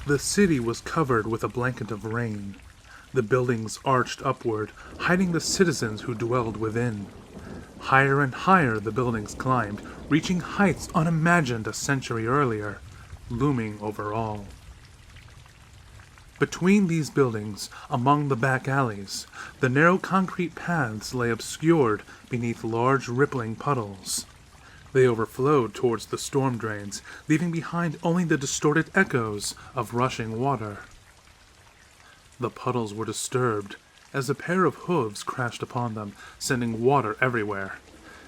The city was covered with a blanket of rain. The buildings arched upward, hiding the citizens who dwelled within. Higher and higher the buildings climbed, reaching heights unimagined a century earlier, looming over all. Between these buildings, among the back alleys, the narrow concrete paths lay obscured beneath large rippling puddles. They overflowed towards the storm drains, leaving behind only the distorted echoes of rushing water. The puddles were disturbed as a pair of hooves crashed upon them, sending water everywhere.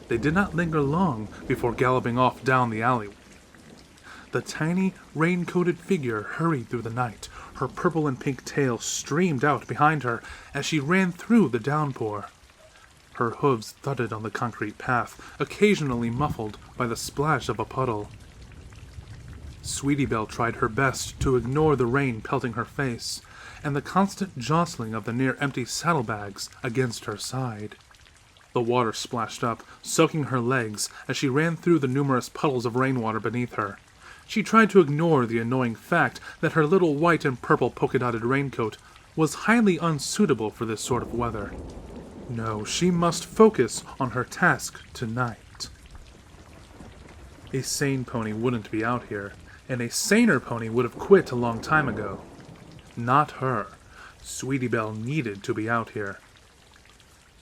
They did not linger long before galloping off down the alley. The tiny, rain-coated figure hurried through the night. Her purple and pink tail streamed out behind her as she ran through the downpour. Her hooves thudded on the concrete path, occasionally muffled by the splash of a puddle. Sweetie Belle tried her best to ignore the rain pelting her face, and the constant jostling of the near-empty saddlebags against her side. The water splashed up, soaking her legs as she ran through the numerous puddles of rainwater beneath her. She tried to ignore the annoying fact that her little white and purple polka-dotted raincoat was highly unsuitable for this sort of weather. No, she must focus on her task tonight. A sane pony wouldn't be out here, and a saner pony would have quit a long time ago. Not her. Sweetie Belle needed to be out here.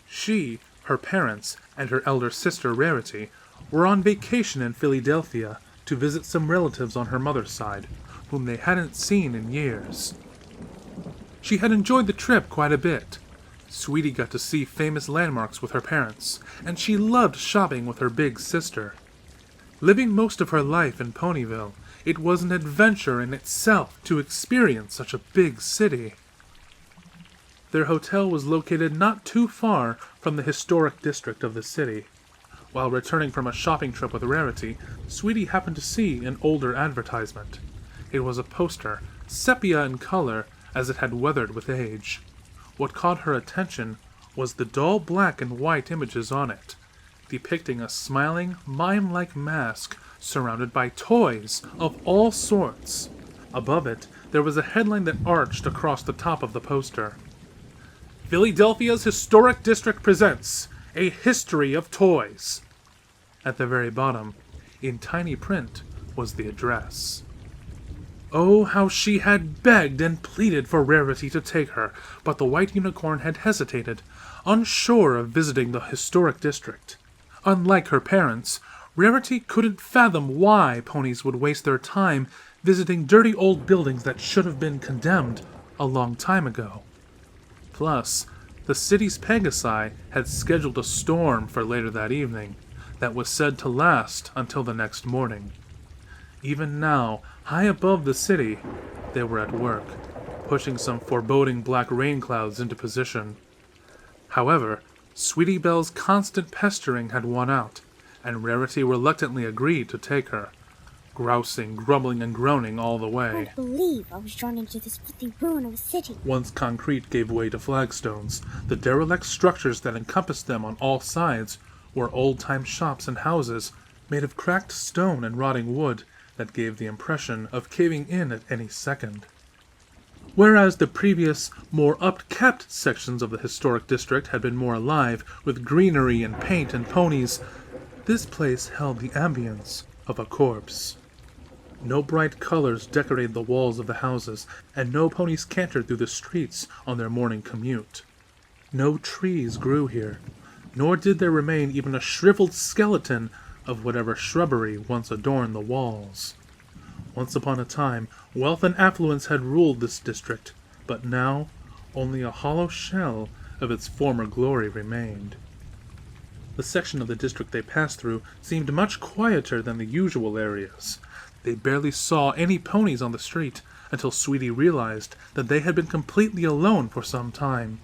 She, her parents, and her elder sister Rarity were on vacation in Fillydelphia to visit some relatives on her mother's side, whom they hadn't seen in years. She had enjoyed the trip quite a bit. Sweetie got to see famous landmarks with her parents, and she loved shopping with her big sister. Living most of her life in Ponyville, it was an adventure in itself to experience such a big city. Their hotel was located not too far from the historic district of the city. While returning from a shopping trip with Rarity, Sweetie happened to see an older advertisement. It was a poster, sepia in color as it had weathered with age. What caught her attention was the dull black and white images on it, depicting a smiling, mime-like mask surrounded by toys of all sorts. Above it, there was a headline that arched across the top of the poster. Philadelphia's Historic District presents A History of Toys. At the very bottom, in tiny print, was the address. Oh, how she had begged and pleaded for Rarity to take her, but the white unicorn had hesitated, unsure of visiting the historic district. Unlike her parents, Rarity couldn't fathom why ponies would waste their time visiting dirty old buildings that should have been condemned a long time ago. Plus, the city's Pegasi had scheduled a storm for later that evening that was said to last until the next morning. Even now, high above the city, they were at work, pushing some foreboding black rain clouds into position. However, Sweetie Belle's constant pestering had won out, and Rarity reluctantly agreed to take her, grousing, grumbling, and groaning all the way. I can't believe I was drawn into this filthy ruin of a city. Once concrete gave way to flagstones, the derelict structures that encompassed them on all sides were old-time shops and houses made of cracked stone and rotting wood that gave the impression of caving in at any second. Whereas the previous, more up-kept sections of the historic district had been more alive, with greenery and paint and ponies, this place held the ambience of a corpse. No bright colors decorated the walls of the houses, and no ponies cantered through the streets on their morning commute. No trees grew here, nor did there remain even a shriveled skeleton of whatever shrubbery once adorned the walls. Once upon a time, wealth and affluence had ruled this district, but now only a hollow shell of its former glory remained. The section of the district they passed through seemed much quieter than the usual areas. They barely saw any ponies on the street until Sweetie realized that they had been completely alone for some time.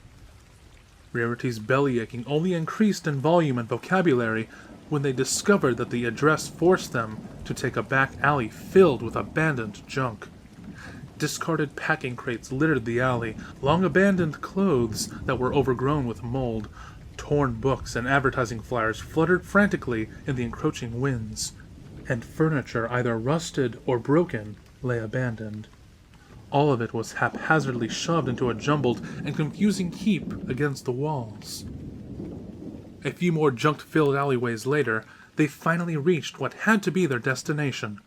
Rarity's belly-aching only increased in volume and vocabulary when they discovered that the address forced them to take a back alley filled with abandoned junk. Discarded packing crates littered the alley, long-abandoned clothes that were overgrown with mold, torn books and advertising flyers fluttered frantically in the encroaching winds, and furniture either rusted or broken lay abandoned. All of it was haphazardly shoved into a jumbled and confusing heap against the walls. A few more junk-filled alleyways later, they finally reached what had to be their destination.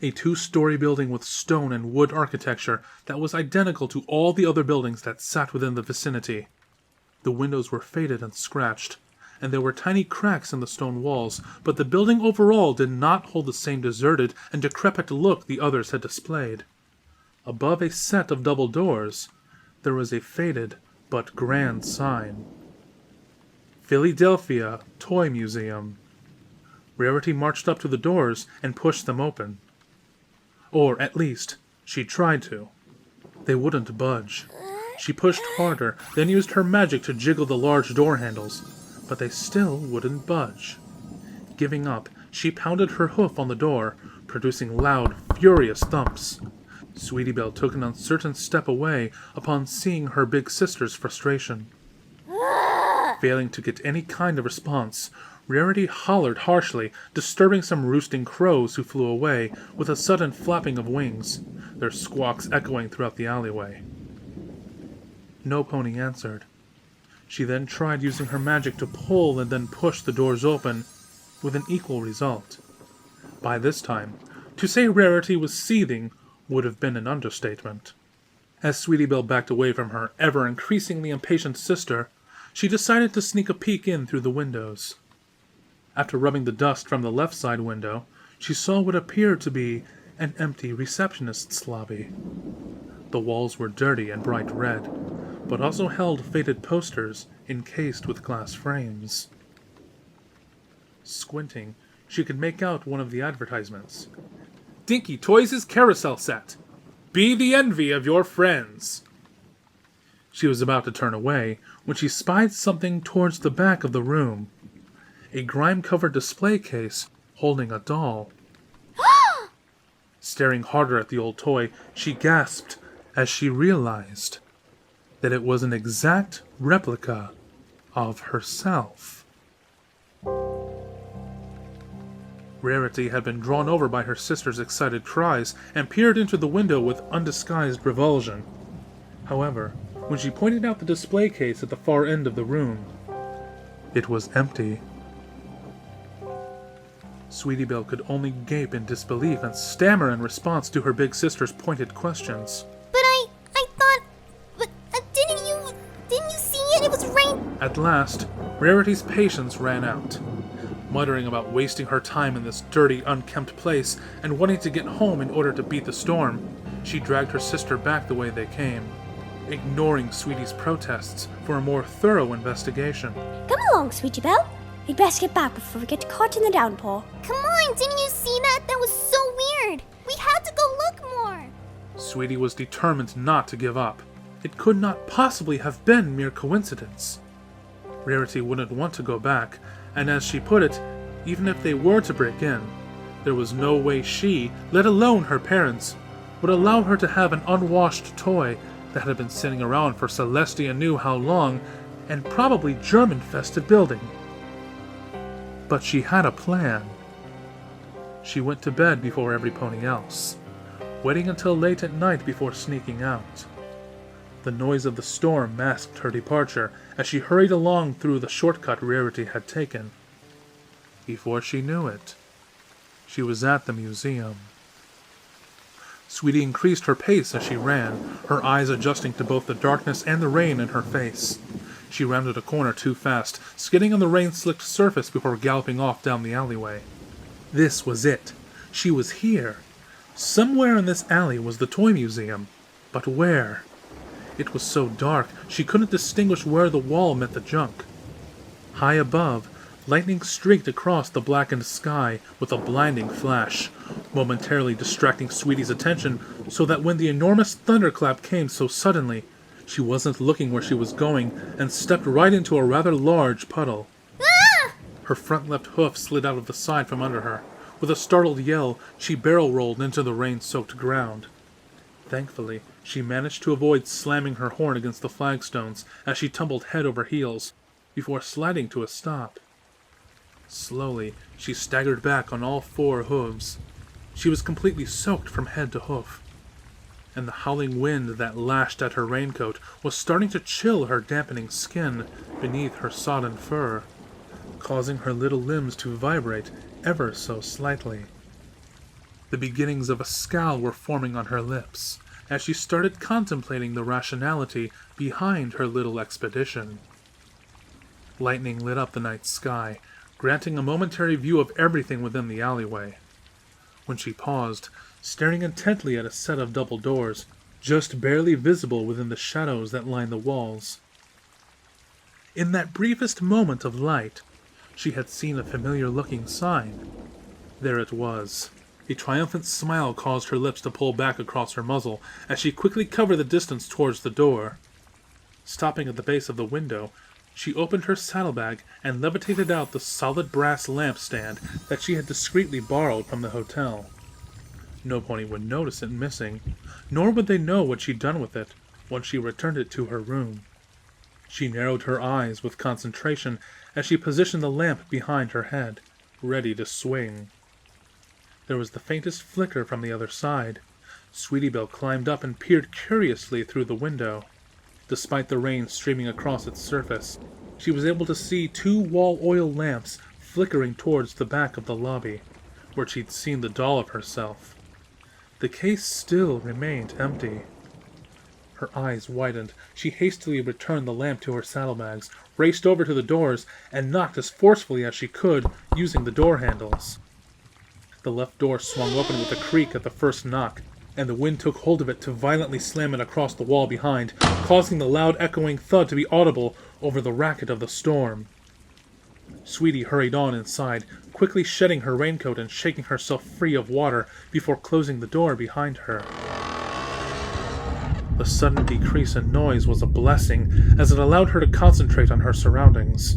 A 2-story building with stone and wood architecture that was identical to all the other buildings that sat within the vicinity. The windows were faded and scratched, and there were tiny cracks in the stone walls, but the building overall did not hold the same deserted and decrepit look the others had displayed. Above a set of double doors, there was a faded but grand sign. Fillydelphia Toy Museum. Rarity marched up to the doors and pushed them open. Or, at least, she tried to. They wouldn't budge. She pushed harder, then used her magic to jiggle the large door handles, but they still wouldn't budge. Giving up, she pounded her hoof on the door, producing loud, furious thumps. Sweetie Belle took an uncertain step away upon seeing her big sister's frustration. Failing to get any kind of response, Rarity hollered harshly, disturbing some roosting crows who flew away with a sudden flapping of wings, their squawks echoing throughout the alleyway. No pony answered. She then tried using her magic to pull and then push the doors open, with an equal result. By this time, to say Rarity was seething would have been an understatement. As Sweetie Belle backed away from her ever-increasingly impatient sister, she decided to sneak a peek in through the windows. After rubbing the dust from the left side window, she saw what appeared to be an empty receptionist's lobby. The walls were dirty and bright red, but also held faded posters encased with glass frames. Squinting, she could make out one of the advertisements. Dinky Toys' carousel set. Be the envy of your friends. She was about to turn away when she spied something towards the back of the room. A grime-covered display case holding a doll. Staring harder at the old toy, she gasped as she realized that it was an exact replica of herself. Rarity had been drawn over by her sister's excited cries and peered into the window with undisguised revulsion. However, when she pointed out the display case at the far end of the room, it was empty. Sweetie Belle could only gape in disbelief and stammer in response to her big sister's pointed questions. But I thought... But, didn't you see it? It was rain... At last, Rarity's patience ran out. Muttering about wasting her time in this dirty, unkempt place and wanting to get home in order to beat the storm, she dragged her sister back the way they came, ignoring Sweetie's protests for a more thorough investigation. Come along, Sweetie Belle. We'd best get back before we get caught in the downpour. Come on, didn't you see that? That was so weird. We had to go look more. Sweetie was determined not to give up. It could not possibly have been mere coincidence. Rarity wouldn't want to go back, and as she put it, even if they were to break in, there was no way she, let alone her parents, would allow her to have an unwashed toy that had been sitting around for Celestia knew how long, and probably germ-infested building. But she had a plan. She went to bed before every pony else, waiting until late at night before sneaking out. The noise of the storm masked her departure as she hurried along through the shortcut Rarity had taken. Before she knew it, she was at the museum. Sweetie increased her pace as she ran, her eyes adjusting to both the darkness and the rain in her face. She rounded a corner too fast, skidding on the rain-slicked surface before galloping off down the alleyway. This was it. She was here. Somewhere in this alley was the toy museum. But where? It was so dark, she couldn't distinguish where the wall met the junk. High above, lightning streaked across the blackened sky with a blinding flash, momentarily distracting Sweetie's attention so that when the enormous thunderclap came so suddenly, she wasn't looking where she was going and stepped right into a rather large puddle. Ah! Her front left hoof slid out of the side from under her. With a startled yell, she barrel-rolled into the rain-soaked ground. Thankfully, she managed to avoid slamming her horn against the flagstones as she tumbled head over heels, before sliding to a stop. Slowly, she staggered back on all four hooves. She was completely soaked from head to hoof. and the howling wind that lashed at her raincoat was starting to chill her dampening skin beneath her sodden fur, causing her little limbs to vibrate ever so slightly. The beginnings of a scowl were forming on her lips as she started contemplating the rationality behind her little expedition. Lightning lit up the night sky, granting a momentary view of everything within the alleyway. When she paused, staring intently at a set of double doors, just barely visible within the shadows that lined the walls. In that briefest moment of light, she had seen a familiar-looking sign. There it was. A triumphant smile caused her lips to pull back across her muzzle as she quickly covered the distance towards the door. Stopping at the base of the window, she opened her saddlebag and levitated out the solid brass lampstand that she had discreetly borrowed from the hotel. No pony would notice it missing, nor would they know what she'd done with it once she returned it to her room. She narrowed her eyes with concentration as she positioned the lamp behind her head, ready to swing. There was the faintest flicker from the other side. Sweetie Belle climbed up and peered curiously through the window. Despite the rain streaming across its surface, she was able to see 2 wall oil lamps flickering towards the back of the lobby, where she'd seen the doll of herself. The case still remained empty. Her eyes widened. She hastily returned the lamp to her saddlebags, raced over to the doors, and knocked as forcefully as she could, using the door handles. The left door swung open with a creak at the first knock, and the wind took hold of it to violently slam it across the wall behind, causing the loud echoing thud to be audible over the racket of the storm. Sweetie hurried on inside, quickly shedding her raincoat and shaking herself free of water before closing the door behind her. The sudden decrease in noise was a blessing, as it allowed her to concentrate on her surroundings.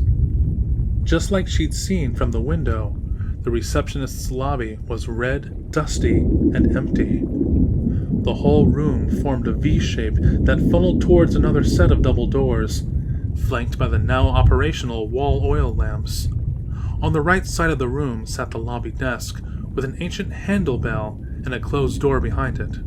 Just like she'd seen from the window, the receptionist's lobby was red, dusty, and empty. The whole room formed a V-shape that funneled towards another set of double doors, flanked by the now operational wall oil lamps. On the right side of the room sat the lobby desk, with an ancient handle bell and a closed door behind it.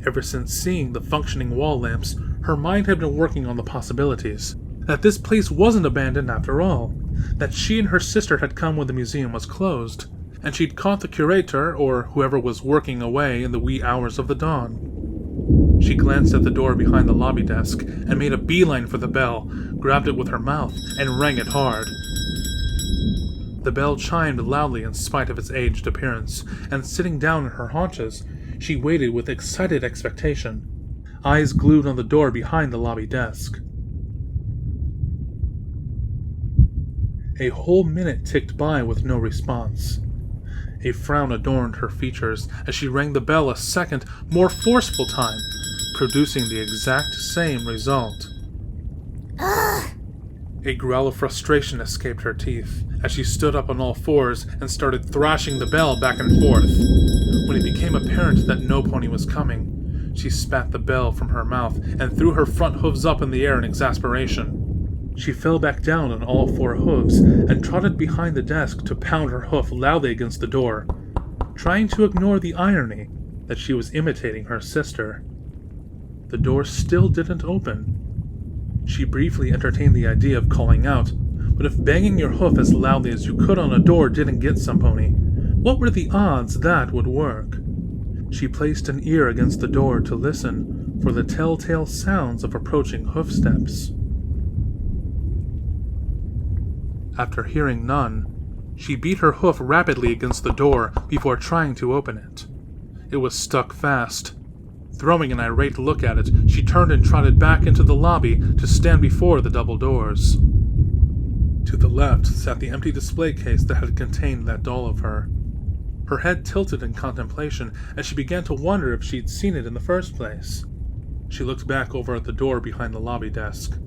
Ever since seeing the functioning wall lamps, her mind had been working on the possibilities. That this place wasn't abandoned after all. That she and her sister had come when the museum was closed, and she'd caught the curator, or whoever was working away in the wee hours of the dawn. She glanced at the door behind the lobby desk, and made a beeline for the bell, grabbed it with her mouth, and rang it hard. The bell chimed loudly in spite of its aged appearance, and sitting down on her haunches, she waited with excited expectation, eyes glued on the door behind the lobby desk. A whole minute ticked by with no response. A frown adorned her features as she rang the bell a second, more forceful time, producing the exact same result. Ugh! A growl of frustration escaped her teeth as she stood up on all fours and started thrashing the bell back and forth. When it became apparent that no pony was coming, she spat the bell from her mouth and threw her front hooves up in the air in exasperation. She fell back down on all 4 hooves and trotted behind the desk to pound her hoof loudly against the door, trying to ignore the irony that she was imitating her sister. The door still didn't open. She briefly entertained the idea of calling out, but if banging your hoof as loudly as you could on a door didn't get some pony, what were the odds that would work? She placed an ear against the door to listen for the telltale sounds of approaching hoofsteps. After hearing none, she beat her hoof rapidly against the door before trying to open it. It was stuck fast. Throwing an irate look at it, she turned and trotted back into the lobby to stand before the double doors. To the left sat the empty display case that had contained that doll of her. Her head tilted in contemplation as she began to wonder if she'd seen it in the first place. She looked back over at the door behind the lobby desk.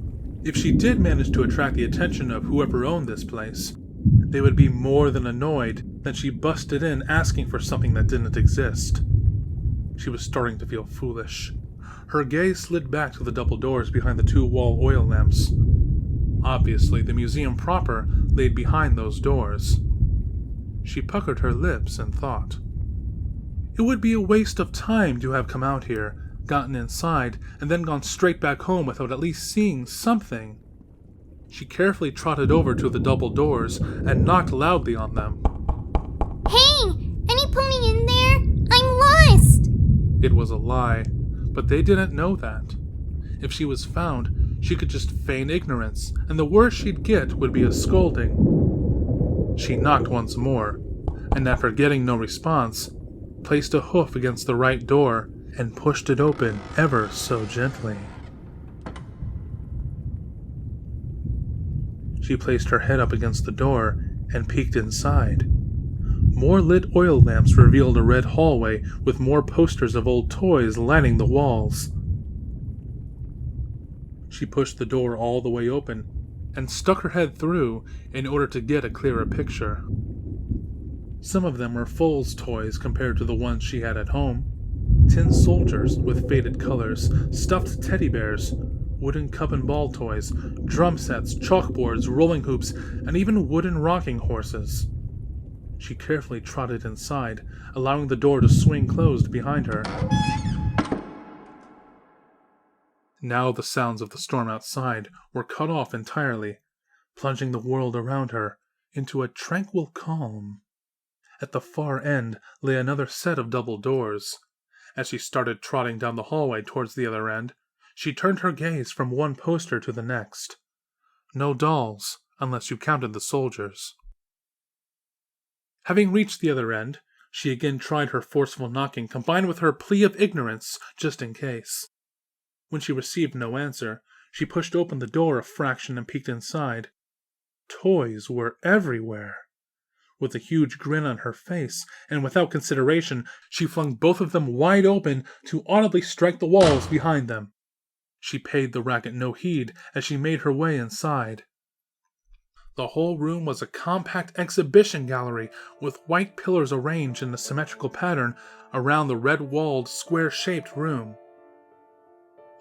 If she did manage to attract the attention of whoever owned this place, they would be more than annoyed that she busted in asking for something that didn't exist. She was starting to feel foolish. Her gaze slid back to the double doors behind the 2 wall oil lamps. Obviously, the museum proper laid behind those doors. She puckered her lips and thought. It would be a waste of time to have come out here, gotten inside, and then gone straight back home without at least seeing something. She carefully trotted over to the double doors and knocked loudly on them. Hey! Any pony in there? I'm lost! It was a lie, but they didn't know that. If she was found, she could just feign ignorance, and the worst she'd get would be a scolding. She knocked once more, and after getting no response, placed a hoof against the right door and pushed it open ever so gently. She placed her head up against the door and peeked inside. More lit oil lamps revealed a red hallway with more posters of old toys lining the walls. She pushed the door all the way open and stuck her head through in order to get a clearer picture. Some of them were Foal's toys compared to the ones she had at home. Tin soldiers with faded colors, stuffed teddy bears, wooden cup and ball toys, drum sets, chalkboards, rolling hoops, and even wooden rocking horses. She carefully trotted inside, allowing the door to swing closed behind her. Now the sounds of the storm outside were cut off entirely, plunging the world around her into a tranquil calm. At the far end lay another set of double doors. As she started trotting down the hallway towards the other end, she turned her gaze from one poster to the next. No dolls, unless you counted the soldiers. Having reached the other end, she again tried her forceful knocking combined with her plea of ignorance, just in case. When she received no answer, she pushed open the door a fraction and peeked inside. Toys were everywhere. With a huge grin on her face, and without consideration, she flung both of them wide open to audibly strike the walls behind them. She paid the racket no heed as she made her way inside. The whole room was a compact exhibition gallery with white pillars arranged in a symmetrical pattern around the red-walled, square-shaped room.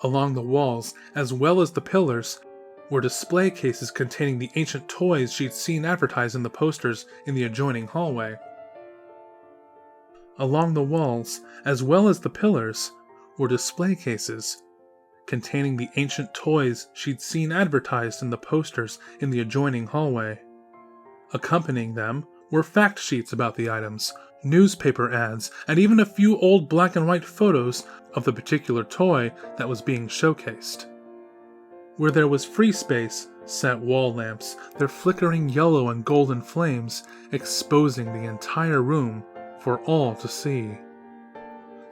Along the walls, as well as the pillars, were display cases containing the ancient toys she'd seen advertised in the posters in the adjoining hallway. Along the walls, as well as the pillars, were display cases containing the ancient toys she'd seen advertised in the posters in the adjoining hallway. Accompanying them were fact sheets about the items, newspaper ads, and even a few old black and white photos of the particular toy that was being showcased. Where there was free space sat wall lamps, their flickering yellow and golden flames exposing the entire room for all to see.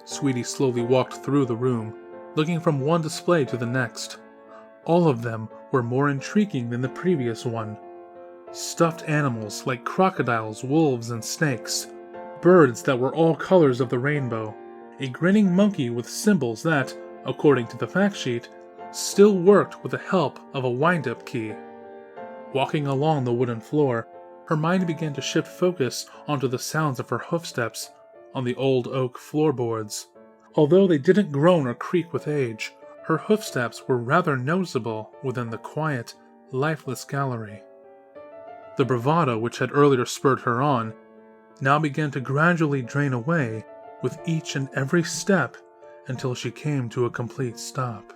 Sweetie slowly walked through the room, looking from one display to the next. All of them were more intriguing than the previous one. Stuffed animals like crocodiles, wolves, and snakes. Birds that were all colors of the rainbow. A grinning monkey with symbols that, according to the fact sheet, still worked with the help of a wind-up key. Walking along the wooden floor, her mind began to shift focus onto the sounds of her hoofsteps on the old oak floorboards. Although they didn't groan or creak with age, her hoofsteps were rather noticeable within the quiet, lifeless gallery. The bravado which had earlier spurred her on now began to gradually drain away with each and every step until she came to a complete stop.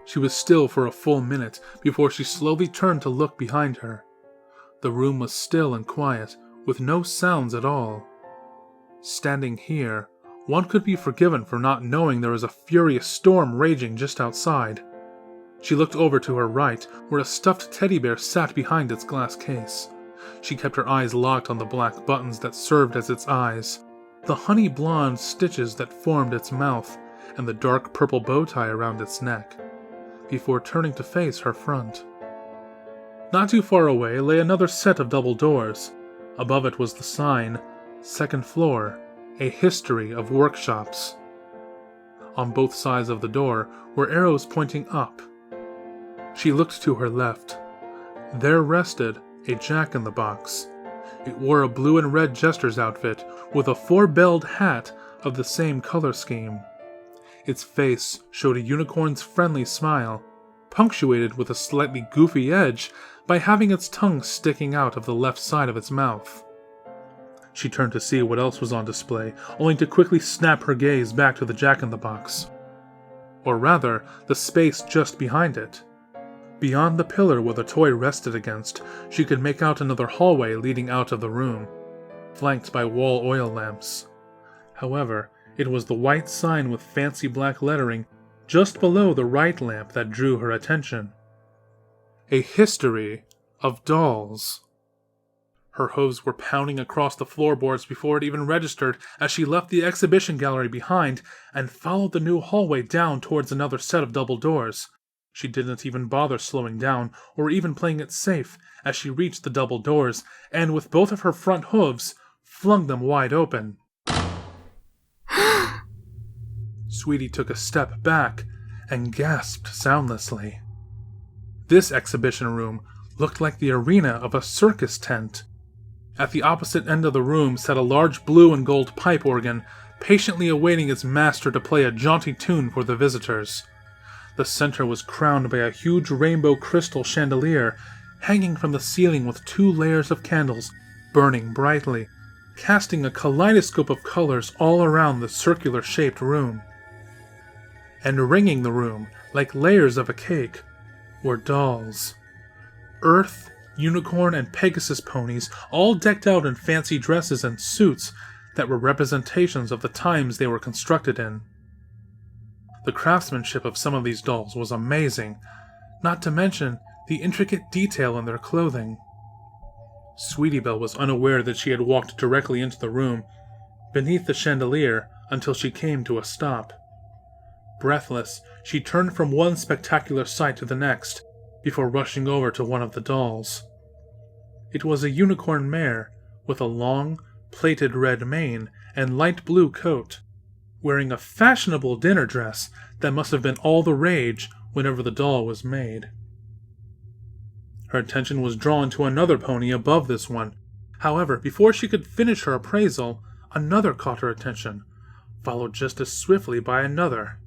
She was still for a full minute before she slowly turned to look behind her. The room was still and quiet, with no sounds at all. Standing here, one could be forgiven for not knowing there was a furious storm raging just outside. She looked over to her right, where a stuffed teddy bear sat behind its glass case. She kept her eyes locked on the black buttons that served as its eyes, the honey blonde stitches that formed its mouth, and the dark purple bow tie around its neck, before turning to face her front. Not too far away lay another set of double doors. Above it was the sign, "Second floor, a history of workshops." On both sides of the door were arrows pointing up. She looked to her left. There rested a jack-in-the-box. It wore a blue and red jester's outfit with a four-belled hat of the same color scheme. Its face showed a unicorn's friendly smile, punctuated with a slightly goofy edge by having its tongue sticking out of the left side of its mouth. She turned to see what else was on display, only to quickly snap her gaze back to the Jack-in-the-Box. Or rather, the space just behind it. Beyond the pillar where the toy rested against, she could make out another hallway leading out of the room, flanked by wall oil lamps. However, it was the white sign with fancy black lettering just below the right lamp that drew her attention. A history of dolls. Her hooves were pounding across the floorboards before it even registered as she left the exhibition gallery behind and followed the new hallway down towards another set of double doors. She didn't even bother slowing down or even playing it safe as she reached the double doors and with both of her front hooves flung them wide open. Sweetie took a step back and gasped soundlessly. This exhibition room looked like the arena of a circus tent. At the opposite end of the room sat a large blue and gold pipe organ, patiently awaiting its master to play a jaunty tune for the visitors. The center was crowned by a huge rainbow crystal chandelier, hanging from the ceiling with 2 layers of candles, burning brightly, casting a kaleidoscope of colors all around the circular-shaped room. And ringing the room, like layers of a cake, were dolls. Earth, unicorn, and Pegasus ponies, all decked out in fancy dresses and suits that were representations of the times they were constructed in. The craftsmanship of some of these dolls was amazing, not to mention the intricate detail in their clothing. Sweetie Belle was unaware that she had walked directly into the room, beneath the chandelier, until she came to a stop. Breathless, she turned from one spectacular sight to the next, before rushing over to one of the dolls. It was a unicorn mare, with a long, plaited red mane and light blue coat, wearing a fashionable dinner dress that must have been all the rage whenever the doll was made. Her attention was drawn to another pony above this one. However, before she could finish her appraisal, another caught her attention, followed just as swiftly by another.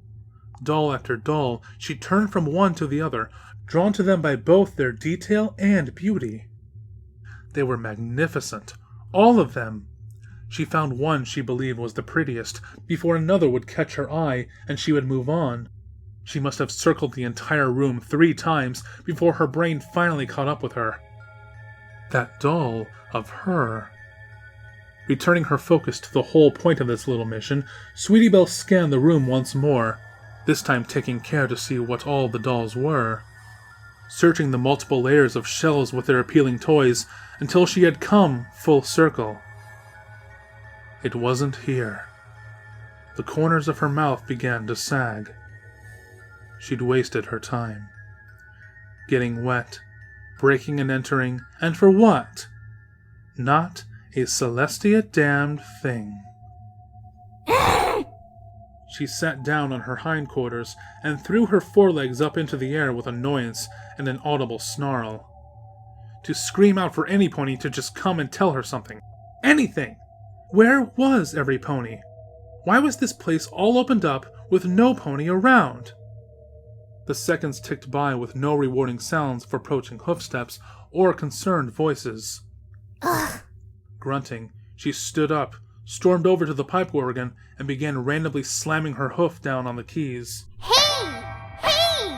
Doll after doll, she turned from one to the other, drawn to them by both their detail and beauty. They were magnificent, all of them. She found one she believed was the prettiest, before another would catch her eye and she would move on. She must have circled the entire room 3 times before her brain finally caught up with her. That doll of her. Returning her focus to the whole point of this little mission, Sweetie Belle scanned the room once more, this time taking care to see what all the dolls were, searching the multiple layers of shelves with their appealing toys until she had come full circle. It wasn't here. The corners of her mouth began to sag. She'd wasted her time. Getting wet, breaking and entering, and for what? Not a Celestia-damned thing. She sat down on her hindquarters and threw her forelegs up into the air with annoyance and an audible snarl. To scream out for any pony to just come and tell her something. Anything! Where was every pony? Why was this place all opened up with no pony around? The seconds ticked by with no rewarding sounds of approaching hoofsteps or concerned voices. Ugh. Grunting, she stood up, stormed over to the pipe organ, and began randomly slamming her hoof down on the keys. Hey! Hey!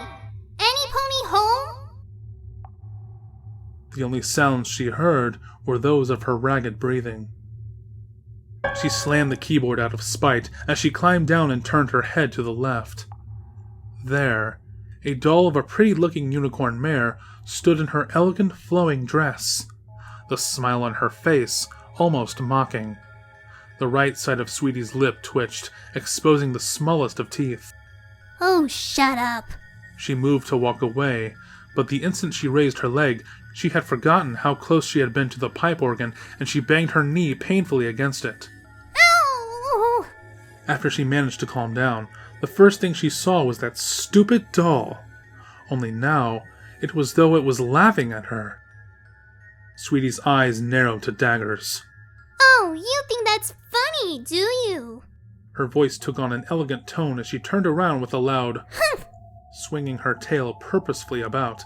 Any pony home? The only sounds she heard were those of her ragged breathing. She slammed the keyboard out of spite as she climbed down and turned her head to the left. There, a doll of a pretty-looking unicorn mare stood in her elegant flowing dress, the smile on her face almost mocking. The right side of Sweetie's lip twitched, exposing the smallest of teeth. Oh, shut up. She moved to walk away, but the instant she raised her leg, she had forgotten how close she had been to the pipe organ, and she banged her knee painfully against it. Ow! After she managed to calm down, the first thing she saw was that stupid doll. Only now, it was though it was laughing at her. Sweetie's eyes narrowed to daggers. Oh, you think that's funny, do you? Her voice took on an elegant tone as she turned around with a loud Humph! Swinging her tail purposefully about,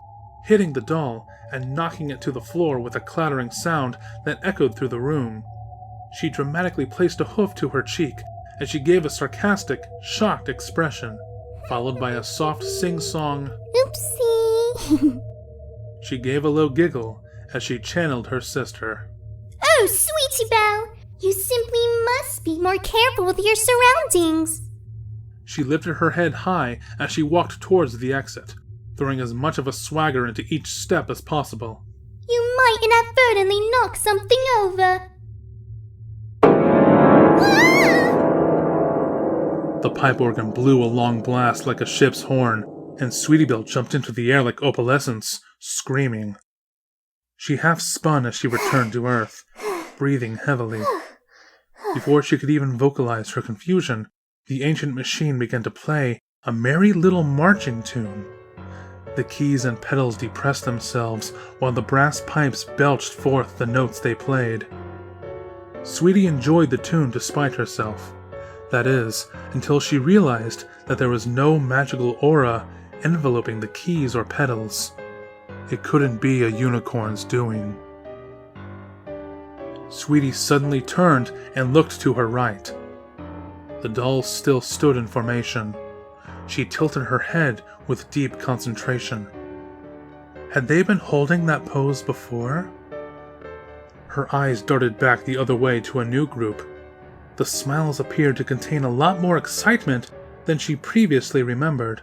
hitting the doll and knocking it to the floor with a clattering sound that echoed through the room. She dramatically placed a hoof to her cheek as she gave a sarcastic, shocked expression, followed by a soft sing-song, Oopsie. She gave a low giggle as she channeled her sister. Oh, sweetie Belle, you simply must be more careful with your surroundings. She lifted her head high as she walked towards the exit, throwing as much of a swagger into each step as possible. You might inadvertently knock something over. The pipe organ blew a long blast like a ship's horn, and Sweetie Belle jumped into the air like opalescence, screaming. She half spun as she returned to Earth, breathing heavily. Before she could even vocalize her confusion, the ancient machine began to play a merry little marching tune. The keys and pedals depressed themselves while the brass pipes belched forth the notes they played. Sweetie enjoyed the tune despite herself. That is, until she realized that there was no magical aura enveloping the keys or pedals. It couldn't be a unicorn's doing. Sweetie suddenly turned and looked to her right. The dolls still stood in formation. She tilted her head with deep concentration. Had they been holding that pose before? Her eyes darted back the other way to a new group. The smiles appeared to contain a lot more excitement than she previously remembered.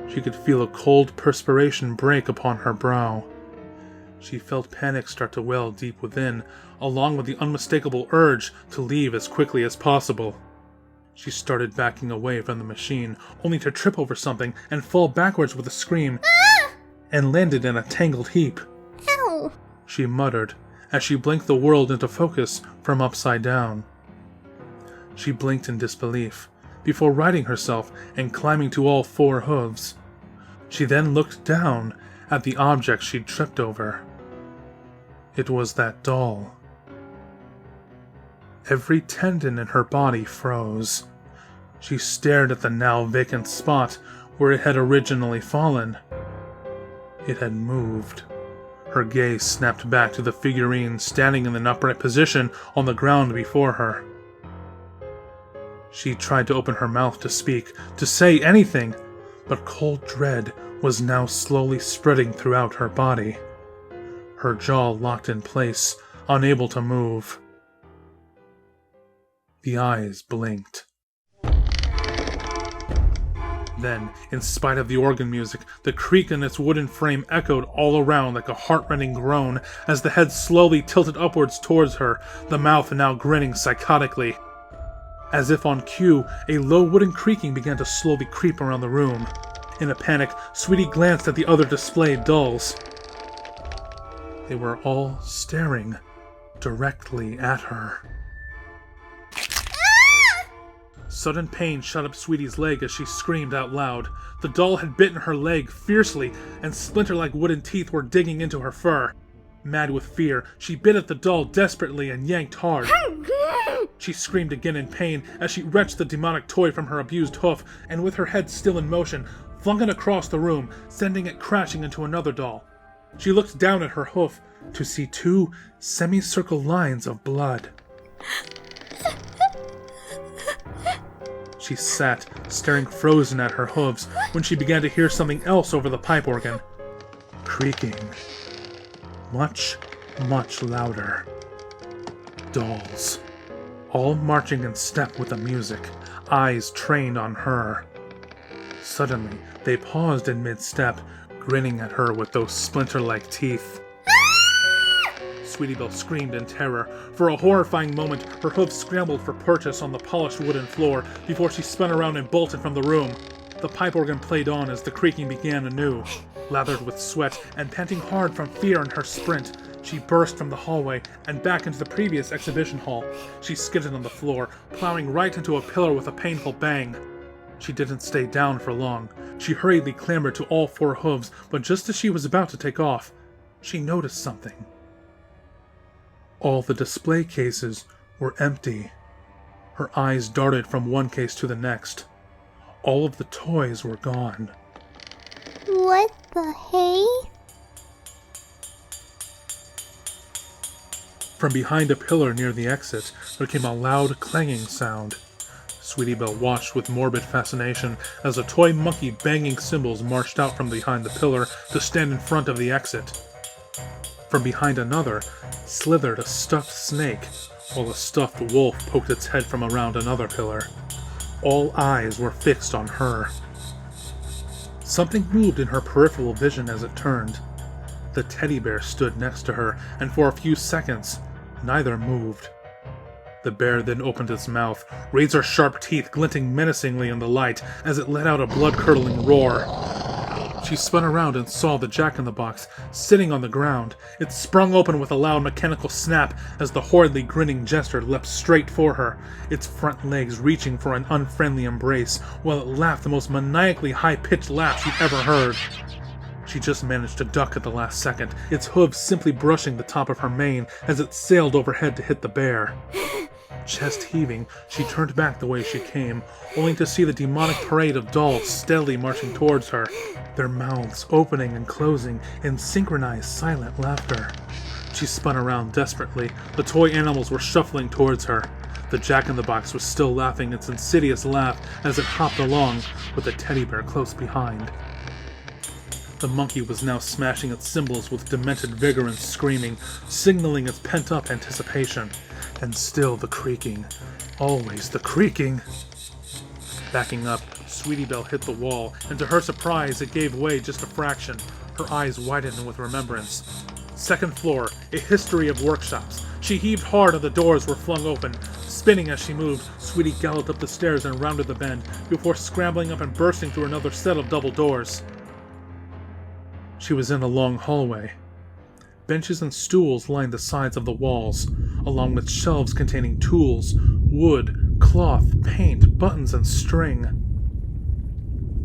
She could feel a cold perspiration break upon her brow. She felt panic start to well deep within, along with the unmistakable urge to leave as quickly as possible. She started backing away from the machine, only to trip over something and fall backwards with a scream, and landed in a tangled heap. Ow! She muttered, as she blinked the world into focus from upside down. She blinked in disbelief, before righting herself and climbing to all four hooves. She then looked down at the object she'd tripped over. It was that doll. Every tendon in her body froze. She stared at the now vacant spot where it had originally fallen. It had moved. Her gaze snapped back to the figurine standing in an upright position on the ground before her. She tried to open her mouth to speak, to say anything, but cold dread was now slowly spreading throughout her body. Her jaw locked in place, unable to move. The eyes blinked. Then, in spite of the organ music, the creak in its wooden frame echoed all around like a heart-rending groan as the head slowly tilted upwards towards her, the mouth now grinning psychotically. As if on cue, a low wooden creaking began to slowly creep around the room. In a panic, Sweetie glanced at the other displayed dolls. They were all staring directly at her. Sudden pain shot up Sweetie's leg as she screamed out loud. The doll had bitten her leg fiercely, and splinter-like wooden teeth were digging into her fur. Mad with fear, she bit at the doll desperately and yanked hard. She screamed again in pain as she wrenched the demonic toy from her abused hoof, and with her head still in motion, flung it across the room, sending it crashing into another doll. She looked down at her hoof to see two semicircle lines of blood. She sat, staring frozen at her hooves, when she began to hear something else over the pipe organ. Creaking. Much, much louder. Dolls. All marching in step with the music, eyes trained on her. Suddenly, they paused in mid-step, grinning at her with those splinter-like teeth. Sweetie Belle screamed in terror. For a horrifying moment, her hooves scrambled for purchase on the polished wooden floor before she spun around and bolted from the room. The pipe organ played on as the creaking began anew. Lathered with sweat and panting hard from fear in her sprint, she burst from the hallway and back into the previous exhibition hall. She skidded on the floor, plowing right into a pillar with a painful bang. She didn't stay down for long. She hurriedly clambered to all four hooves, but just as she was about to take off, she noticed something. All the display cases were empty. Her eyes darted from one case to the next. All of the toys were gone. What the hey? From behind a pillar near the exit, there came a loud clanging sound. Sweetie Belle watched with morbid fascination as a toy monkey banging cymbals marched out from behind the pillar to stand in front of the exit. From behind another slithered a stuffed snake, while a stuffed wolf poked its head from around another pillar. All eyes were fixed on her. Something moved in her peripheral vision as it turned. The teddy bear stood next to her, and for a few seconds, neither moved. The bear then opened its mouth, razor-sharp teeth glinting menacingly in the light as it let out a blood-curdling roar. She spun around and saw the jack-in-the-box sitting on the ground. It sprung open with a loud mechanical snap as the horridly grinning jester leapt straight for her, its front legs reaching for an unfriendly embrace, while it laughed the most maniacally high-pitched laugh she'd ever heard. She just managed to duck at the last second, its hooves simply brushing the top of her mane as it sailed overhead to hit the bear. Chest heaving, she turned back the way she came, only to see the demonic parade of dolls steadily marching towards her, their mouths opening and closing in synchronized silent laughter. She spun around desperately. The toy animals were shuffling towards her. The jack-in-the-box was still laughing its insidious laugh as it hopped along, with the teddy bear close behind. The monkey was now smashing its cymbals with demented vigor and screaming, signaling its pent-up anticipation. And still the creaking. Always the creaking. Backing up, Sweetie Belle hit the wall, and to her surprise it gave way just a fraction. Her eyes widened with remembrance. Second floor, a history of workshops. She heaved hard and the doors were flung open. Spinning as she moved, Sweetie galloped up the stairs and rounded the bend, before scrambling up and bursting through another set of double doors. She was in a long hallway. Benches and stools lined the sides of the walls, along with shelves containing tools, wood, cloth, paint, buttons, and string.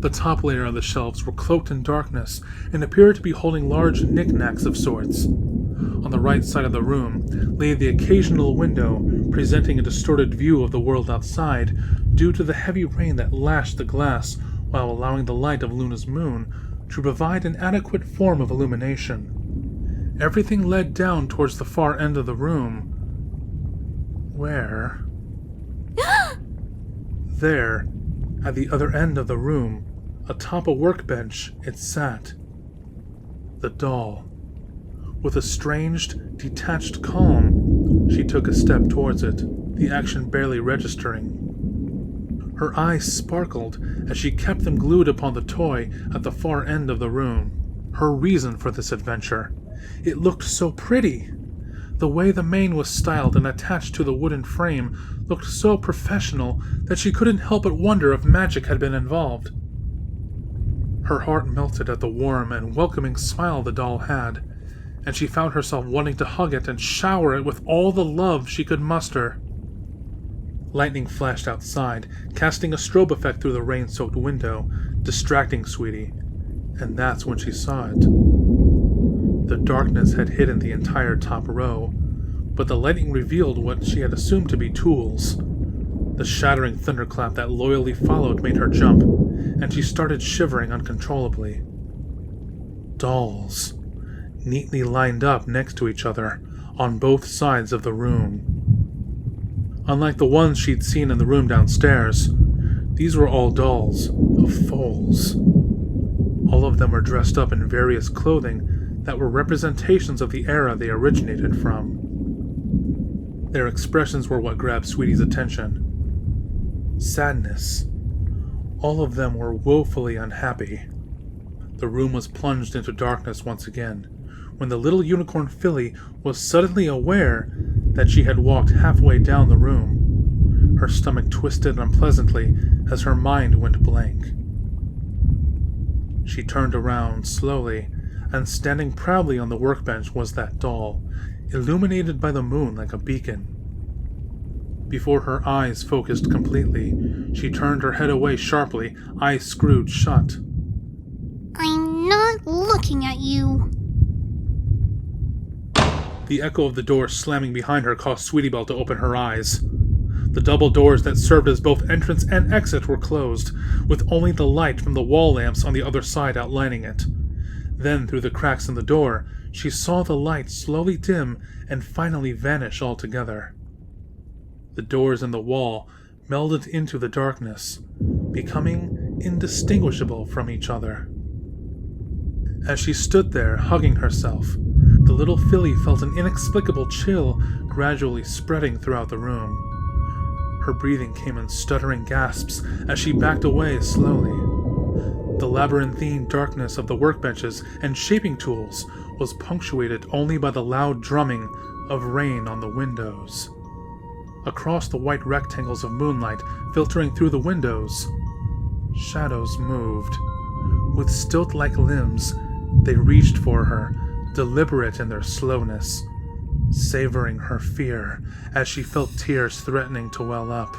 The top layer of the shelves were cloaked in darkness and appeared to be holding large knickknacks of sorts. On the right side of the room lay the occasional window, presenting a distorted view of the world outside due to the heavy rain that lashed the glass while allowing the light of Luna's moon to provide an adequate form of illumination. Everything led down towards the far end of the room, where... There, at the other end of the room, atop a workbench, it sat. The doll. With a strange, detached calm, she took a step towards it, the action barely registering. Her eyes sparkled as she kept them glued upon the toy at the far end of the room. Her reason for this adventure. It looked so pretty. The way the mane was styled and attached to the wooden frame looked so professional that she couldn't help but wonder if magic had been involved. Her heart melted at the warm and welcoming smile the doll had, and she found herself wanting to hug it and shower it with all the love she could muster. Lightning flashed outside, casting a strobe effect through the rain-soaked window, distracting Sweetie, and that's when she saw it. The darkness had hidden the entire top row, but the lightning revealed what she had assumed to be tools. The shattering thunderclap that loyally followed made her jump, and she started shivering uncontrollably. Dolls, neatly lined up next to each other, on both sides of the room. Unlike the ones she'd seen in the room downstairs, these were all dolls of foals. All of them were dressed up in various clothing that were representations of the era they originated from. Their expressions were what grabbed Sweetie's attention. Sadness. All of them were woefully unhappy. The room was plunged into darkness once again, when the little unicorn filly was suddenly aware that she had walked halfway down the room. Her stomach twisted unpleasantly as her mind went blank. She turned around slowly, and standing proudly on the workbench was that doll, illuminated by the moon like a beacon. Before her eyes focused completely, she turned her head away sharply, eyes screwed shut. I'm not looking at you. The echo of the door slamming behind her caused Sweetie Belle to open her eyes. The double doors that served as both entrance and exit were closed, with only the light from the wall lamps on the other side outlining it. Then, through the cracks in the door, she saw the light slowly dim and finally vanish altogether. The doors and the wall melded into the darkness, becoming indistinguishable from each other. As she stood there, hugging herself, the little filly felt an inexplicable chill gradually spreading throughout the room. Her breathing came in stuttering gasps as she backed away slowly. The labyrinthine darkness of the workbenches and shaping tools was punctuated only by the loud drumming of rain on the windows. Across the white rectangles of moonlight filtering through the windows, shadows moved. With stilt-like limbs, they reached for her, deliberate in their slowness, savoring her fear as she felt tears threatening to well up.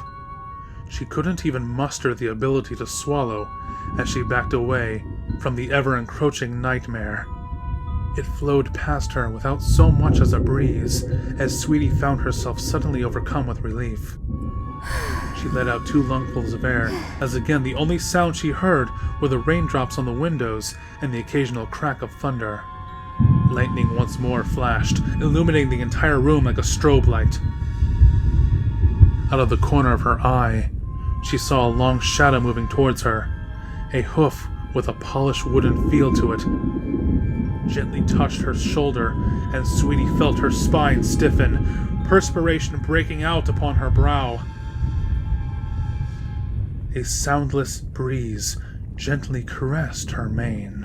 She couldn't even muster the ability to swallow as she backed away from the ever-encroaching nightmare. It flowed past her without so much as a breeze, as Sweetie found herself suddenly overcome with relief. She let out 2 lungfuls of air, as again the only sound she heard were the raindrops on the windows and the occasional crack of thunder. Lightning once more flashed, illuminating the entire room like a strobe light. Out of the corner of her eye, she saw a long shadow moving towards her, a hoof with a polished wooden feel to it. Gently touched her shoulder, and Sweetie felt her spine stiffen, perspiration breaking out upon her brow. A soundless breeze gently caressed her mane.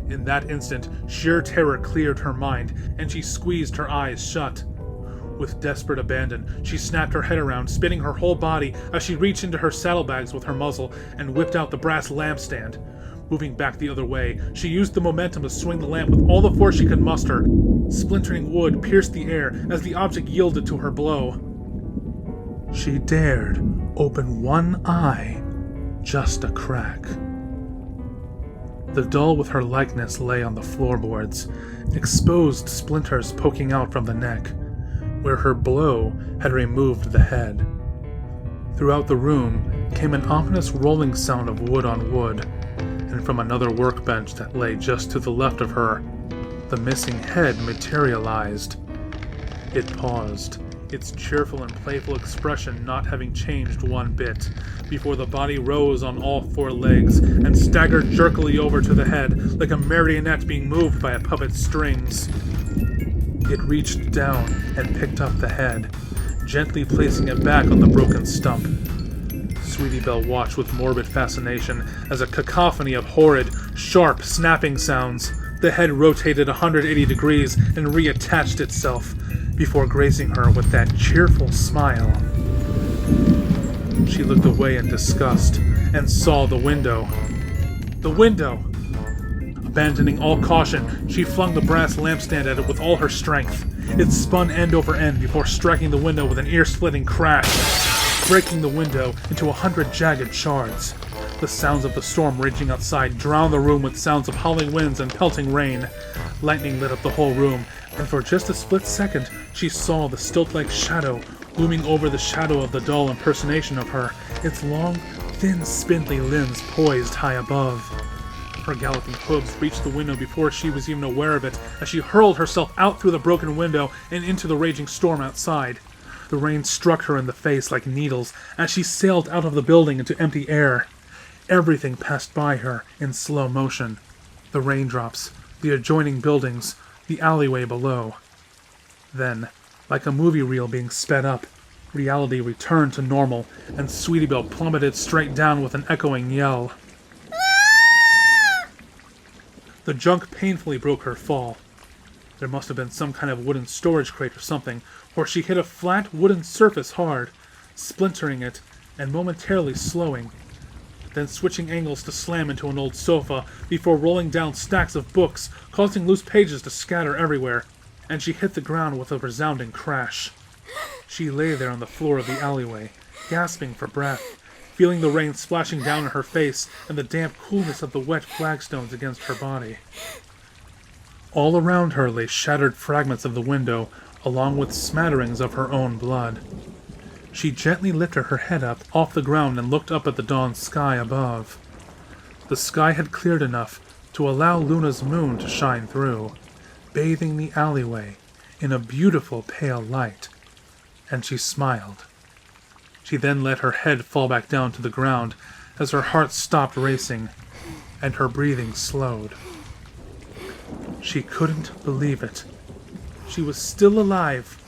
In that instant, sheer terror cleared her mind, and she squeezed her eyes shut. With desperate abandon, she snapped her head around, spinning her whole body as she reached into her saddlebags with her muzzle and whipped out the brass lampstand. Moving back the other way, she used the momentum to swing the lamp with all the force she could muster. Splintering wood pierced the air as the object yielded to her blow. She dared open one eye, just a crack. The doll with her likeness lay on the floorboards, exposed splinters poking out from the neck, where her blow had removed the head. Throughout the room came an ominous rolling sound of wood on wood, and from another workbench that lay just to the left of her, the missing head materialized. It paused, its cheerful and playful expression not having changed one bit, before the body rose on all 4 legs and staggered jerkily over to the head, like a marionette being moved by a puppet's strings. It reached down and picked up the head, gently placing it back on the broken stump. Sweetie Belle watched with morbid fascination as a cacophony of horrid, sharp, snapping sounds. The head rotated 180 degrees and reattached itself, before gracing her with that cheerful smile. She looked away in disgust and saw the window. The window! Abandoning all caution, she flung the brass lampstand at it with all her strength. It spun end over end before striking the window with an ear-splitting crash, breaking the window into 100 jagged shards. The sounds of the storm raging outside drowned the room with sounds of howling winds and pelting rain. Lightning lit up the whole room, and for just a split second, she saw the stilt-like shadow looming over the shadow of the doll impersonation of her, its long, thin, spindly limbs poised high above. Her galloping hooves reached the window before she was even aware of it, as she hurled herself out through the broken window and into the raging storm outside. The rain struck her in the face like needles as she sailed out of the building into empty air. Everything passed by her in slow motion. The raindrops, the adjoining buildings, the alleyway below. Then, like a movie reel being sped up, reality returned to normal, and Sweetie Belle plummeted straight down with an echoing yell. The junk painfully broke her fall. There must have been some kind of wooden storage crate or something, for she hit a flat wooden surface hard, splintering it and momentarily slowing, then switching angles to slam into an old sofa before rolling down stacks of books, causing loose pages to scatter everywhere, and she hit the ground with a resounding crash. She lay there on the floor of the alleyway, gasping for breath, feeling the rain splashing down on her face and the damp coolness of the wet flagstones against her body. All around her lay shattered fragments of the window, along with smatterings of her own blood. She gently lifted her head up off the ground and looked up at the dawn sky above. The sky had cleared enough to allow Luna's moon to shine through, bathing the alleyway in a beautiful pale light, and she smiled. She then let her head fall back down to the ground as her heart stopped racing and her breathing slowed. She couldn't believe it. She was still alive.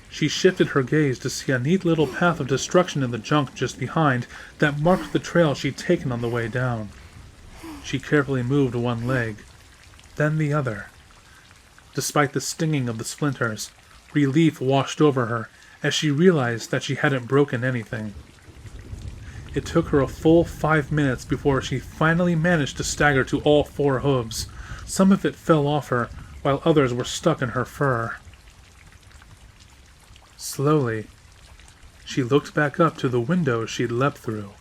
She shifted her gaze to see a neat little path of destruction in the junk just behind that marked the trail she'd taken on the way down. She carefully moved one leg, then the other. Despite the stinging of the splinters, relief washed over her as she realized that she hadn't broken anything. It took her a full 5 minutes before she finally managed to stagger to all 4 hooves. Some of it fell off her, while others were stuck in her fur. Slowly, she looked back up to the window she'd leapt through.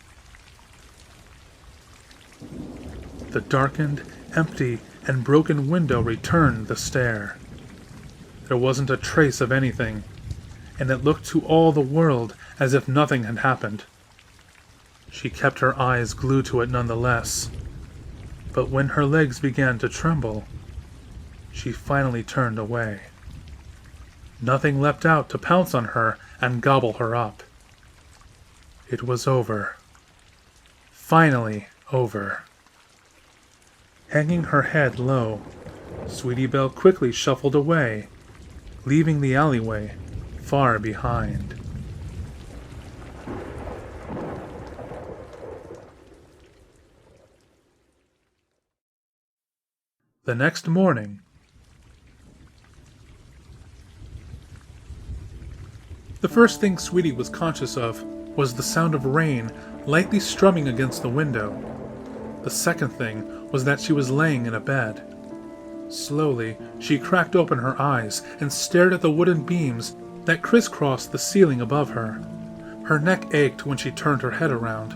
The darkened, empty, and broken window returned the stare. There wasn't a trace of anything, and it looked to all the world as if nothing had happened. She kept her eyes glued to it nonetheless, but when her legs began to tremble, she finally turned away. Nothing leapt out to pounce on her and gobble her up. It was over. Finally over. Hanging her head low, Sweetie Belle quickly shuffled away, leaving the alleyway far behind. The next morning, the first thing Sweetie was conscious of was the sound of rain lightly strumming against the window. The second thing was that she was laying in a bed. Slowly, she cracked open her eyes and stared at the wooden beams that crisscrossed the ceiling above her. Her neck ached when she turned her head around.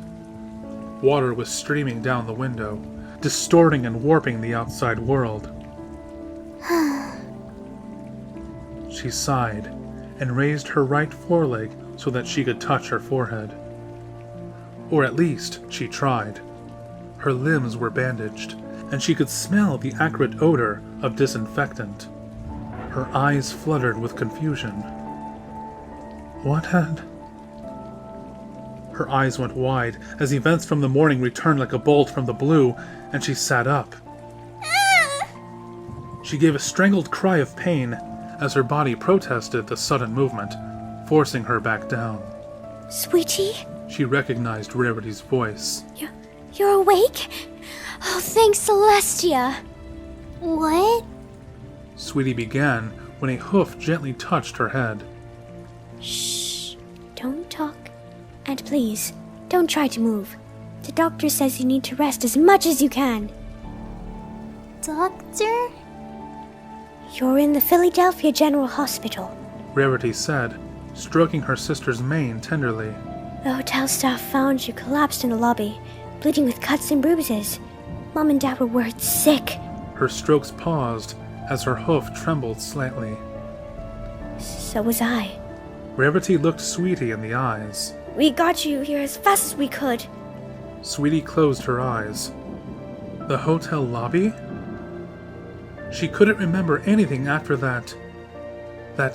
Water was streaming down the window, distorting and warping the outside world. She sighed and raised her right foreleg so that she could touch her forehead. Or at least, she tried. Her limbs were bandaged, and she could smell the acrid odor of disinfectant. Her eyes fluttered with confusion. What had... Her eyes went wide as events from the morning returned like a bolt from the blue, and she sat up. She gave a strangled cry of pain as her body protested the sudden movement, forcing her back down. Sweetie? She recognized Rarity's voice. You're awake? Oh, thanks, Celestia. What? Sweetie began when a hoof gently touched her head. Shh. Don't talk. And please, don't try to move. The doctor says you need to rest as much as you can. Doctor? You're in the Fillydelphia General Hospital, Rarity said, stroking her sister's mane tenderly. The hotel staff found you collapsed in the lobby, bleeding with cuts and bruises. Mom and Dad were worried sick. Her strokes paused as her hoof trembled slightly. So was I. Rarity looked Sweetie in the eyes. We got you here as fast as we could. Sweetie closed her eyes. The hotel lobby? She couldn't remember anything after that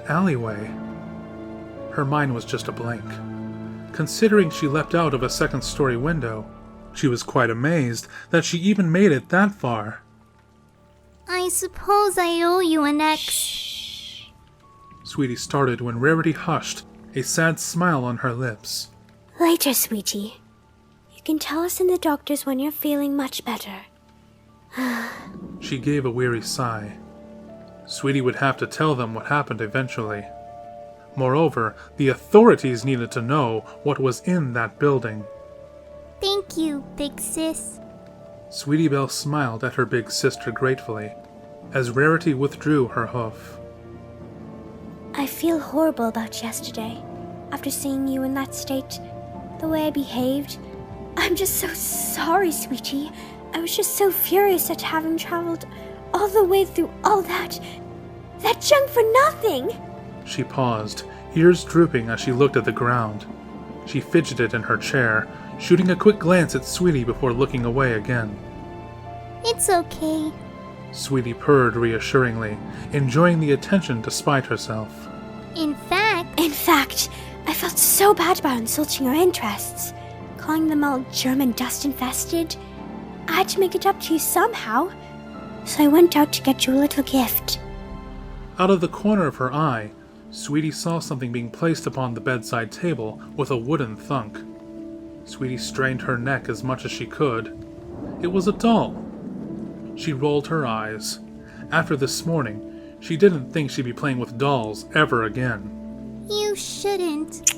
alleyway. Her mind was just a blank. Considering she leapt out of a second-story window, she was quite amazed that she even made it that far. I suppose I owe you an Shh. Sweetie started when Rarity hushed, a sad smile on her lips. Later, Sweetie. You can tell us in the doctor's when you're feeling much better. She gave a weary sigh. Sweetie would have to tell them what happened eventually. Moreover, the authorities needed to know what was in that building. Thank you, big sis. Sweetie Belle smiled at her big sister gratefully, as Rarity withdrew her hoof. I feel horrible about yesterday. After seeing you in that state, the way I behaved, I'm just so sorry, Sweetie. I was just so furious at having traveled all the way through all that junk for nothing. She paused, ears drooping as she looked at the ground. She fidgeted in her chair, shooting a quick glance at Sweetie before looking away again. It's okay. Sweetie purred reassuringly, enjoying the attention despite herself. In fact, I felt so bad about insulting your interests. Calling them all German dust-infested. I had to make it up to you somehow. So I went out to get you a little gift. Out of the corner of her eye, Sweetie saw something being placed upon the bedside table with a wooden thunk. Sweetie strained her neck as much as she could. It was a doll. She rolled her eyes. After this morning, she didn't think she'd be playing with dolls ever again. You shouldn't.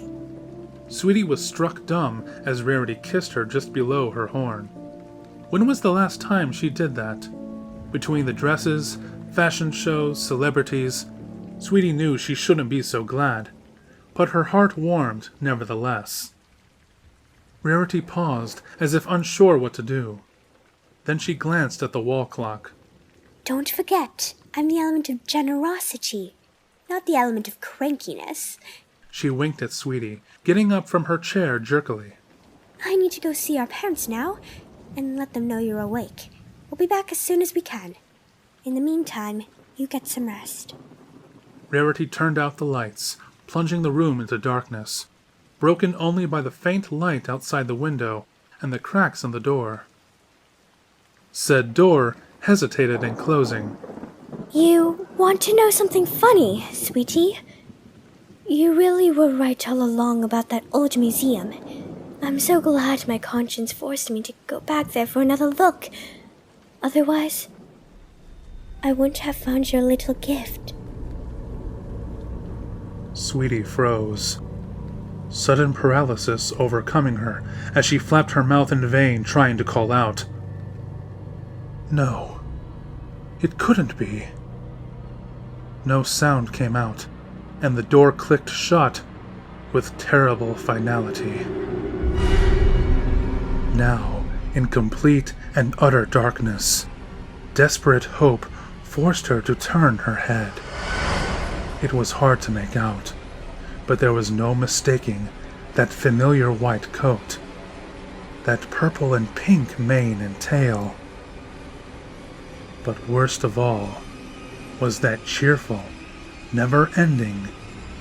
Sweetie was struck dumb as Rarity kissed her just below her horn. When was the last time she did that? Between the dresses, fashion shows, celebrities, Sweetie knew she shouldn't be so glad, but her heart warmed nevertheless. Rarity paused as if unsure what to do. Then she glanced at the wall clock. Don't forget, I'm the element of generosity, not the element of crankiness. She winked at Sweetie, getting up from her chair jerkily. I need to go see our parents now, and let them know you're awake. We'll be back as soon as we can. In the meantime, you get some rest. Rarity turned out the lights, plunging the room into darkness, broken only by the faint light outside the window and the cracks in the door. Said door hesitated in closing. You want to know something funny, sweetie? You really were right all along about that old museum. I'm so glad my conscience forced me to go back there for another look. Otherwise, I wouldn't have found your little gift. Sweetie froze, sudden paralysis overcoming her as she flapped her mouth in vain, trying to call out. No, it couldn't be. No sound came out, and the door clicked shut with terrible finality. Now, in complete and utter darkness, desperate hope forced her to turn her head. It was hard to make out, but there was no mistaking that familiar white coat, that purple and pink mane and tail. But worst of all was that cheerful, never-ending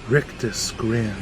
rictus grin.